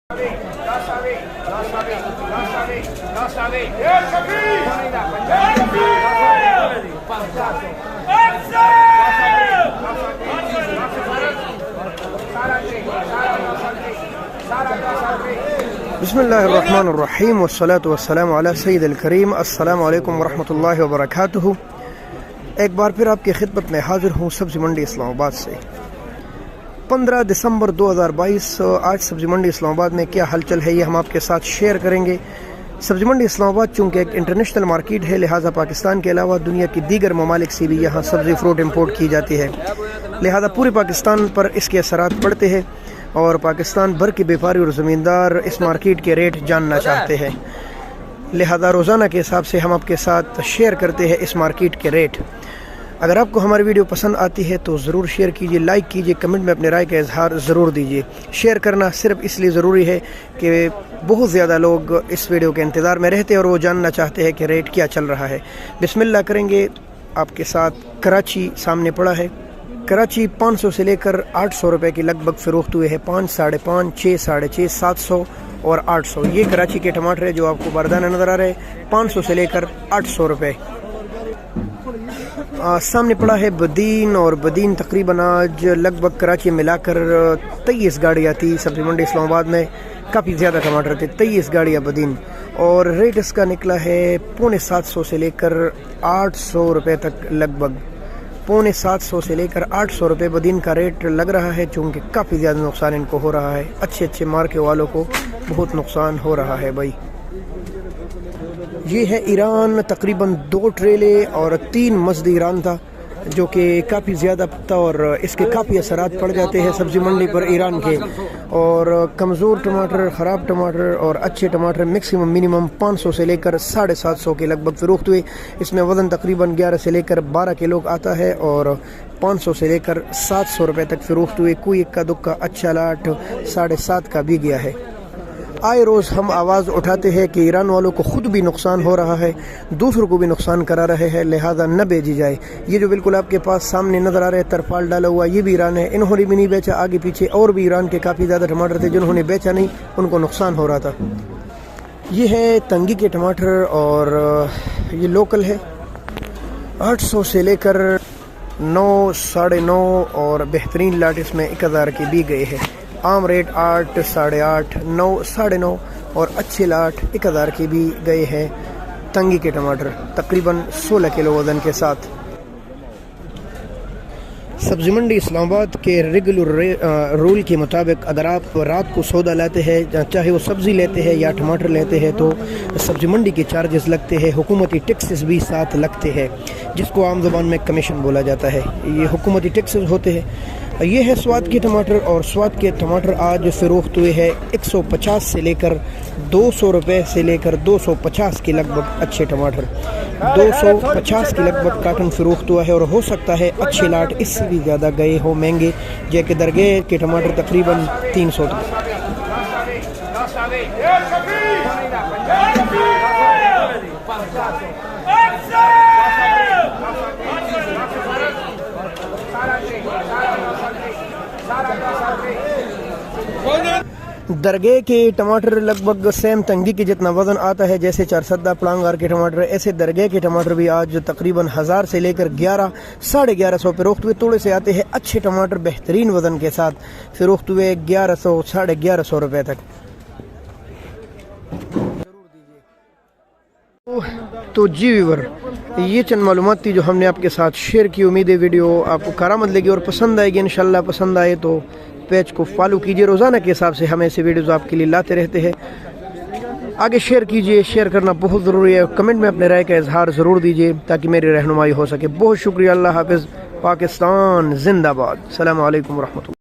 बिस्मिल्लाहिर्रहमानिर्रहीम वस्सलातु वस्सलामु अला सय्यिदिल करीम। अस्सलामु अलैकुम वरहमतुल्लाहि वबरकातुहू। एक बार फिर आपकी खिदमत में हाजिर हूँ सब्ज़ी मंडी इस्लामाबाद से। 15 दिसंबर 2022 आज सब्ज़ी मंडी इस्लामाबाद में क्या हलचल है ये हम आपके साथ शेयर करेंगे। सब्ज़ी मंडी इस्लामाबाद चूँकि एक इंटरनेशनल मार्केट है, लिहाजा पाकिस्तान के अलावा दुनिया की दीगर ममालिक से भी यहाँ सब्ज़ी फ्रूट इंपोर्ट की जाती है, लिहाजा पूरे पाकिस्तान पर इसके असरात पड़ते हैं और पाकिस्तान भर के व्यापारी और ज़मींदार इस मार्केट के रेट जानना चाहते हैं। लिहाजा रोज़ाना के हिसाब से हम आपके साथ शेयर करते हैं इस मार्केट के रेट। अगर आपको हमारी वीडियो पसंद आती है तो ज़रूर शेयर कीजिए, लाइक कीजिए, कमेंट में अपने राय का इजहार ज़रूर दीजिए। शेयर करना सिर्फ इसलिए ज़रूरी है कि बहुत ज़्यादा लोग इस वीडियो के इंतज़ार में रहते हैं और वो जानना चाहते हैं कि रेट क्या चल रहा है। बिस्मिल्लाह करेंगे आपके साथ। कराची सामने पड़ा है। कराची 500 से लेकर 800 रुपये की लगभग फ़रोख्त हुए हैं। 5, 5.5, 6, 6.5, 700 और 800। ये कराची के टमाटर है जो आपको बारदाना नज़र आ रहे हैं, 500 से लेकर 800 रुपये। सामने पड़ा है बदीन, और बदीन तकरीबन आज लगभग कराची मिलाकर 23 गाड़ियाँ थी। सब्ज़ी मंडी इस्लामाबाद में काफ़ी ज़्यादा टमाटर थे, 23 गाड़ियाँ बदीन, और रेट इसका निकला है 750 से लेकर 800 रुपये तक। लगभग 750 से लेकर 800 रुपये बदीन का रेट लग रहा है, चूँकि काफ़ी ज़्यादा नुकसान इनको हो रहा है। अच्छे मार्के वालों को बहुत नुकसान हो रहा है भाई। ये है ईरान, तकरीबन 2 ट्रेले और 3 मज़द ईरान था, जो कि काफ़ी ज़्यादा था और इसके काफ़ी असरात पड़ जाते हैं सब्ज़ी मंडी पर ईरान के। और कमज़ोर टमाटर, ख़राब टमाटर और अच्छे टमाटर मैक्सिमम मिनिमम 500 से लेकर 750 के लगभग फ़रोख्त हुए। इसमें वज़न तकरीबन 11 से लेकर 12 किलो आता है और 500 से लेकर 700 रुपये तक फ़रोख्त हुए। कोई इक्का दुक्का अच्छा लाट 7.5 का भी गया है। आए रोज़ हम आवाज़ उठाते हैं कि ईरान वालों को ख़ुद भी नुकसान हो रहा है, दूसरों को भी नुकसान करा रहे हैं, लिहाजा न भेजी जाए। ये जो बिल्कुल आपके पास सामने नज़र आ रहे हैं तरपाल डाला हुआ, ये भी ईरान है। इन्होंने भी नहीं बेचा। आगे पीछे और भी ईरान के काफ़ी ज़्यादा टमाटर थे जिन्होंने बेचा नहीं, उनको नुकसान हो रहा था। ये है तंगी के टमाटर और ये लोकल है। 800 से लेकर 9, 9.5 और बेहतरीन लाट इसमें 1000 के भी गए हैं। आम रेट 8, 8.5, 9, 9.5 और अच्छे लाट 1000 के भी गए हैं। तंगी के टमाटर तकरीबन 16 किलो वज़न के साथ। सब्ज़ी मंडी इस्लामाबाद के रेगुलर रूल के मुताबिक अगर आप रात को सौदा लाते हैं, चाहे वो सब्ज़ी लेते हैं या टमाटर लेते हैं, तो सब्ज़ी मंडी के चार्जेस लगते हैं, हुकूमती टैक्सेस भी साथ लगते हैं, जिसको आम ज़बान में कमीशन बोला जाता है। ये हुकूमती टैक्सेस होते हैं। ये है स्वाद के टमाटर, और स्वाद के टमाटर आज फ़रोख्त हुए हैं 150 से लेकर 200 रुपये से लेकर 250 के लगभग। अच्छे टमाटर 250 के लगभग कार्टन फ़रोख्त हुआ है, और हो सकता है अच्छे लाट इससे भी ज़्यादा गए हो महंगे, जैसे दरगे के टमाटर तकरीबन 300 तक। दरगे के टमाटर लगभग सेम तंगी के जितना वज़न आता है, जैसे चारसदा पलांगार के टमाटर, ऐसे दरगे के टमाटर भी आज तकरीबन 1000 से लेकर 11, 1150 फ़रोख्त हुए। थोड़े से आते हैं अच्छे टमाटर बेहतरीन वज़न के साथ, फ़रोख्त हुए 1100, 1150 रुपये तक। तो जी व्यूअर, ये चंद मालूमात थी जो हमने आपके साथ शेयर की। उम्मीद है वीडियो आपको कारामद लगी और पसंद आएगी। इंशाल्लाह पसंद आए तो पेज को फॉलो कीजिए। रोज़ाना के हिसाब से हम ऐसे वीडियोज़ आपके लिए लाते रहते हैं। आगे शेयर कीजिए, शेयर करना बहुत ज़रूरी है। कमेंट में अपने राय का इजहार ज़रूर दीजिए ताकि मेरी रहनुमाई हो सके। बहुत शुक्रिया। अल्लाह हाफ़िज़। पाकिस्तान जिंदाबाद। अस्सलामु अलैकुम वरहमतुल्लाह।